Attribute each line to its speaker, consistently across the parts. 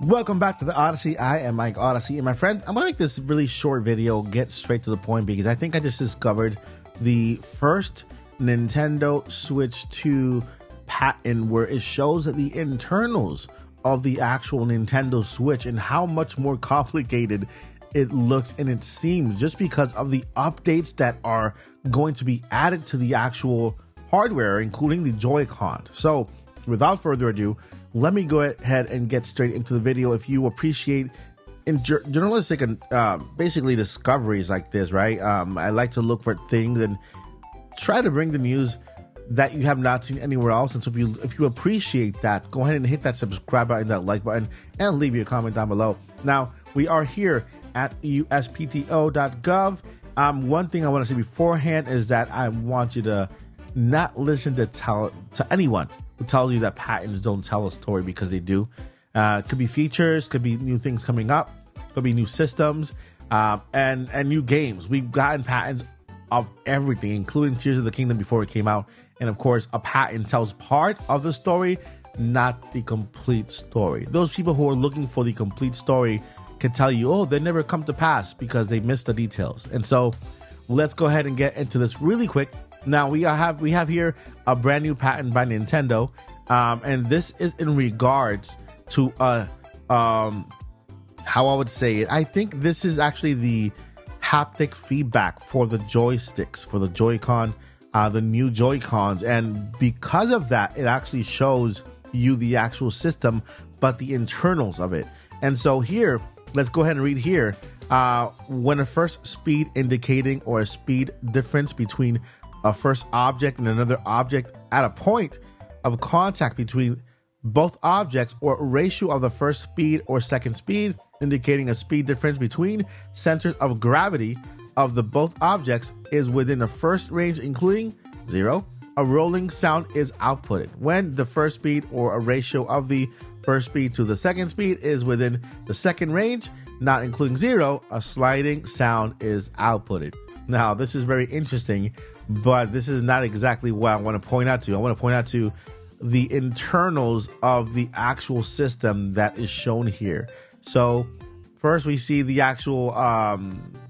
Speaker 1: Welcome back to the Odyssey. I am Mike Odyssey, and my friend, I'm gonna make this really short video, get straight to the point, because I think I just discovered the first Nintendo Switch 2 patent where it shows the internals of the actual Nintendo Switch and how much more complicated it looks and it seems, just because of the updates that are going to be added to the actual hardware, including the Joy-Con. So without further ado, let me go ahead and get straight into the video. If you appreciate journalistic and basically discoveries like this, right? I like to look for things and try to bring the news that you have not seen anywhere else. And so if you appreciate that, go ahead and hit that subscribe button, that like button, and leave your comment down below. Now, we are here at uspto.gov. One thing I want to say beforehand is that I want you to not listen to anyone who tells you that patents don't tell a story, because they do. Could be features, could be new things coming up, could be new systems, and new games. We've gotten patents of everything, including Tears of the Kingdom before it came out. And of course, a patent tells part of the story, not the complete story. Those people who are looking for the complete story can tell you, oh, they never come to pass because they missed the details. And so let's go ahead and get into this really quick. Now we have here a brand new patent by Nintendo, and this is in regards to how I would say it. I think this is actually the haptic feedback for the joysticks, for the Joy-Con, the new Joy-Cons, and because of that, it actually shows you the actual system, but the internals of it. And so here, let's go ahead and read here. When a first speed indicating or a speed difference between a first object and another object at a point of contact between both objects, or a ratio of the first speed or second speed indicating a speed difference between centers of gravity of the both objects is within the first range, including 0, a rolling sound is outputted. When the first speed or a ratio of the first speed to the second speed is within the second range, not including 0, a sliding sound is outputted. Now, this is very interesting, but this is not exactly what I want to point out to. I want to point out to the internals of the actual system that is shown here. So first we see the actual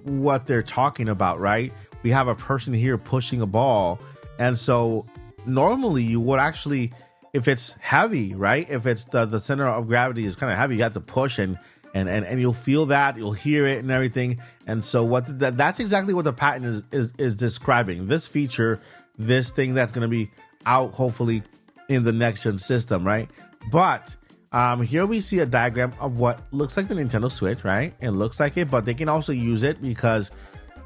Speaker 1: what they're talking about, right? We have a person here pushing a ball, and so normally you would actually, if it's heavy, right, if it's the center of gravity is kind of heavy, you have to push and you'll feel that, you'll hear it and everything. And so that's exactly what the patent is describing. This feature, this thing that's going to be out hopefully in the next gen system, right? But here we see a diagram of what looks like the Nintendo Switch, right? It looks like it, but they can also use it because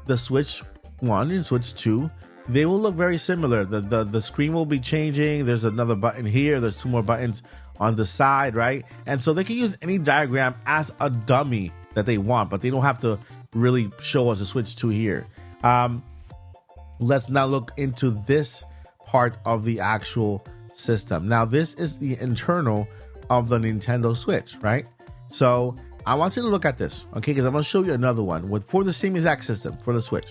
Speaker 1: the Switch 1 and Switch 2, they will look very similar. The screen will be changing. There's another button here. There's 2 more buttons on the side, right? And so they can use any diagram as a dummy that they want, but they don't have to really show us a Switch 2 here. Let's now look into this part of the actual system. Now, this is the internal of the Nintendo Switch, right? So I want you to look at this, okay? Because I'm going to show you another one for the same exact system for the Switch.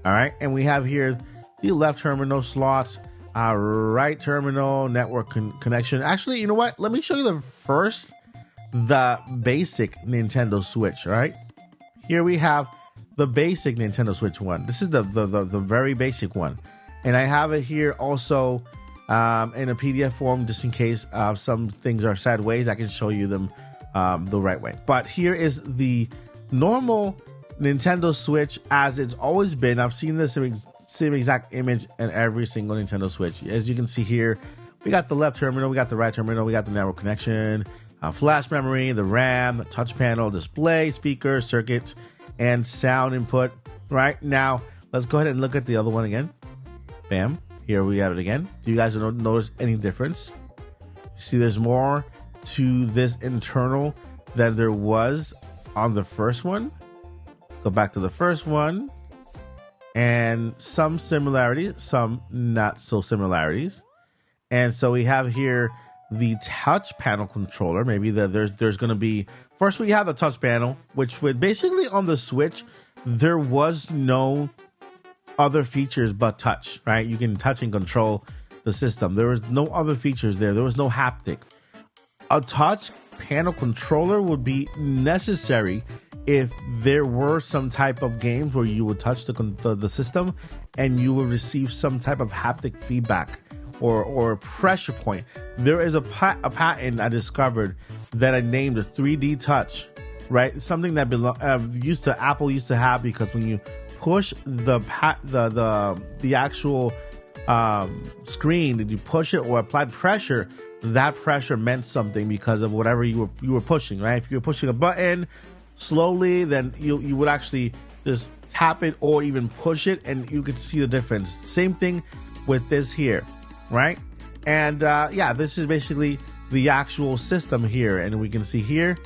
Speaker 1: All right, and we have here the left terminal slots, right terminal, network connection. Actually, you know what? Let me show you the basic Nintendo Switch. All right, here we have the basic Nintendo Switch one. This is the very basic one, and I have it here also in a PDF form, just in case some things are sideways. I can show you them the right way. But here is the normal Nintendo Switch as it's always been. I've seen the same exact image in every single Nintendo Switch. As you can see here, we got the left terminal, we got the right terminal, we got the network connection, flash memory, the RAM, the touch panel, display, speaker, circuit, and sound input. Right now, let's go ahead and look at the other one again. Bam, here we have it again. Do you guys notice any difference? You see there's more to this internal than there was on the first one. Go back to the first one, and some similarities, some not so similarities. And so we have here the touch panel controller. Maybe there's going to be, first we have the touch panel, which would basically on the Switch, there was no other features but touch, right? You can touch and control the system. There was no other features there. There was no haptic. A touch panel controller would be necessary if there were some type of games where you would touch the system and you would receive some type of haptic feedback or pressure point. There is a patent I discovered that I named a 3D touch, right? Something that Apple used to have, because when you push the actual screen, did you push it or apply pressure, that pressure meant something because of whatever you were pushing, right? If you were pushing a button slowly, then you would actually just tap it or even push it and you could see the difference. Same thing with this here, right? And yeah, this is basically the actual system here, and we can see here,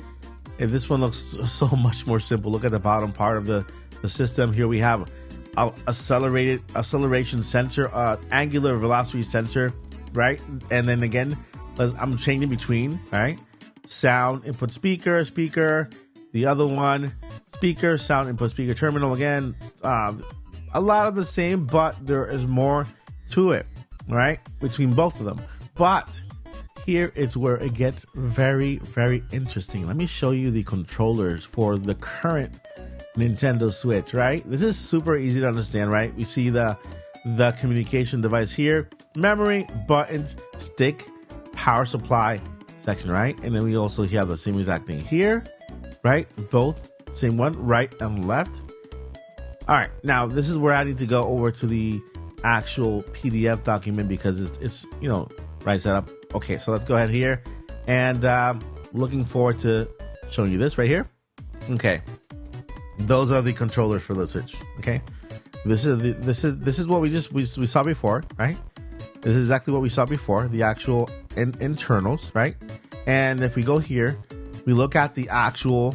Speaker 1: and this one looks so much more simple. Look at the bottom part of the system. Here we have a acceleration sensor, angular velocity sensor, right? And then again, I'm changing between, right? Sound input speaker, the other one, speaker, sound input speaker, terminal. Again, a lot of the same, but there is more to it, right? Between both of them. But here is where it gets very, very interesting. Let me show you the controllers for the current Nintendo Switch, right? This is super easy to understand, right? We see the communication device here, memory, buttons, stick, power supply section, right? And then we also have the same exact thing here, right? Both same one, right and left. All right, now this is where I need to go over to the actual PDF document because it's right set up. Okay, so let's go ahead here, and looking forward to showing you this right here. Okay, those are the controllers for the Switch. Okay, this is what we saw before, right? This is exactly what we saw before, the actual internals, right? And if we go here, we look at the actual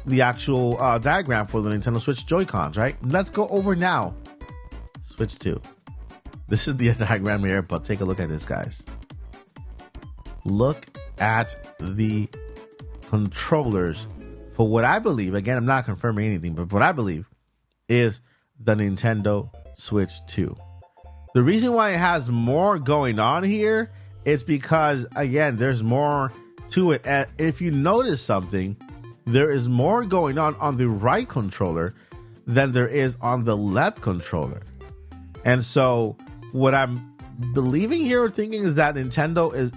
Speaker 1: diagram for the Nintendo Switch Joy-Cons, right? Let's go over now. Switch 2. This is the diagram here, but take a look at this, guys. Look at the controllers for what I believe, again, I'm not confirming anything, but what I believe is the Nintendo Switch 2. The reason why it has more going on here is because, again, there's more to it. And if you notice something, there is more going on the right controller than there is on the left controller. And so what I'm believing here or thinking is that Nintendo is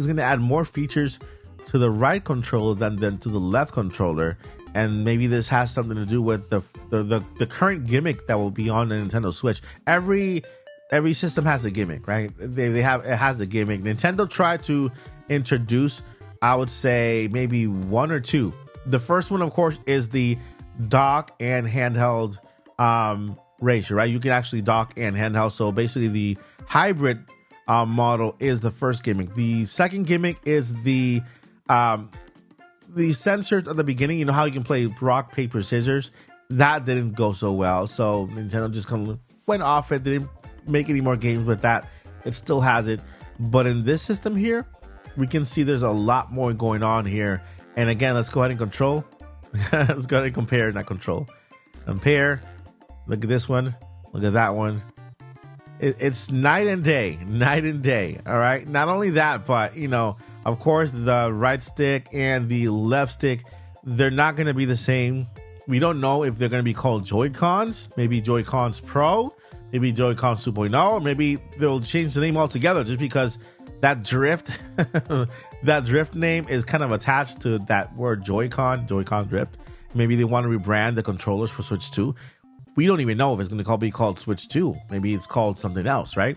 Speaker 1: going to add more features to the right controller than to the left controller. And maybe this has something to do with the current gimmick that will be on the Nintendo Switch. Every system has a gimmick, right? It has a gimmick. Nintendo tried to introduce, I would say, maybe one or two. The first one, of course, is the dock and handheld ratio, right? You can actually dock and handheld. So basically the hybrid model is the first gimmick. The second gimmick is the sensors at the beginning. You know how you can play rock, paper, scissors? That didn't go so well. So Nintendo just kind of went off it. They didn't make any more games with that. It still has it. But in this system here, we can see there's a lot more going on here. And again, let's go ahead and control. Let's go ahead and compare, not control. Compare. Look at this one. Look at that one. It's night and day. Night and day. All right. Not only that, but, of course, the right stick and the left stick, they're not going to be the same. We don't know if they're going to be called Joy-Cons. Maybe Joy-Cons Pro. Maybe Joy-Cons 2.0. Or maybe they'll change the name altogether just because that drift name is kind of attached to that word Joy-Con drift. Maybe they want to rebrand the controllers for Switch 2. We don't even know if it's going to be called Switch 2. Maybe it's called something else, right?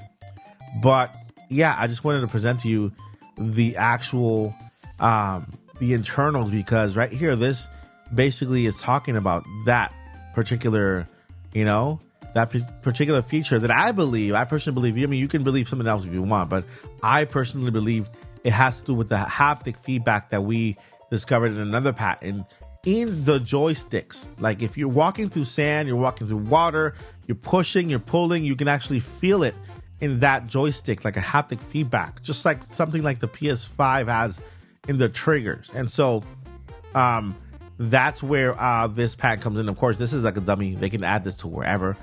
Speaker 1: But yeah, I just wanted to present to you the actual the internals, because right here, this basically is talking about that particular, that particular feature that I personally believe, I mean, you can believe something else if you want, but I personally believe it has to do with the haptic feedback that we discovered in another patent in the joysticks. Like if you're walking through sand, you're walking through water, you're pushing, you're pulling, you can actually feel it in that joystick, like a haptic feedback, just like something like the PS5 has in the triggers. And so that's where this patent comes in. Of course, this is like a dummy. They can add this to wherever.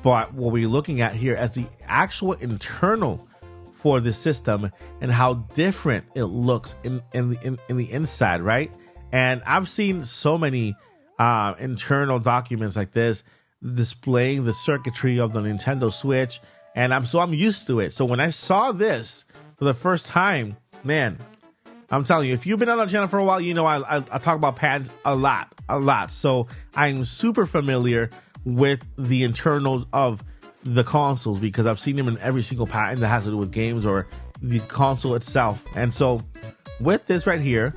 Speaker 1: but what we're looking at here as the actual internal for the system and how different it looks in the inside, right? And I've seen so many internal documents like this displaying the circuitry of the Nintendo Switch, and I'm used to it. So when I saw this for the first time, man, I'm telling you, if you've been on our channel for a while, you know I talk about patents a lot. So I'm super familiar with the internals of the consoles because I've seen them in every single patent that has to do with games or the console itself. And so with this right here,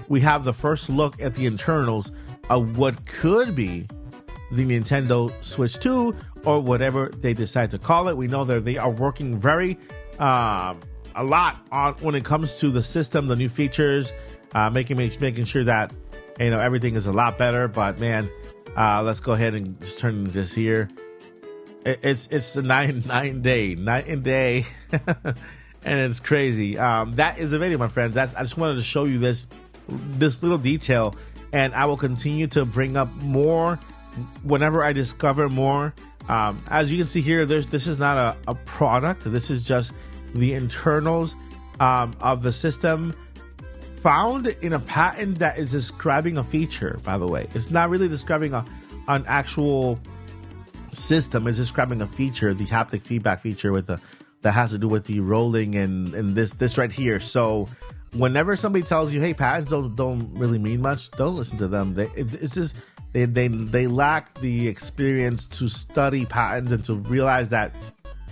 Speaker 1: we have the first look at the internals of what could be the Nintendo Switch 2 or whatever they decide to call it. We know that they are working very a lot on when it comes to the system, the new features, making sure that everything is a lot better. But man, let's go ahead and just turn this here. It's a night and day, and it's crazy. That is a video, my friends. I just wanted to show you this little detail, and I will continue to bring up more whenever I discover more. As you can see here, this is not a product. This is just the internals of the system found in a patent that is describing a feature. By the way, it's not really describing an actual system. It's describing a feature, the haptic feedback feature that has to do with the rolling and this right here. So whenever somebody tells you, hey, patents don't really mean much, don't listen to them. They lack the experience to study patents and to realize that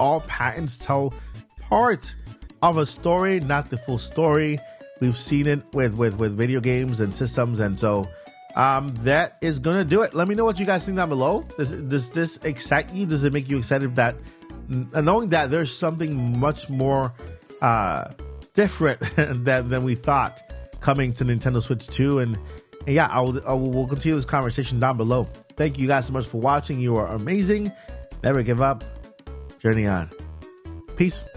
Speaker 1: all patents tell part of a story, not the full story. We've seen it with video games and systems, and so that is gonna do it. Let me know what you guys think down below. Does this excite you? Does it make you excited that knowing that there's something much more different than we thought coming to Nintendo Switch 2? And yeah, we'll continue this conversation down below. Thank you guys so much for watching. You are amazing. Never give up. Journey on. Peace.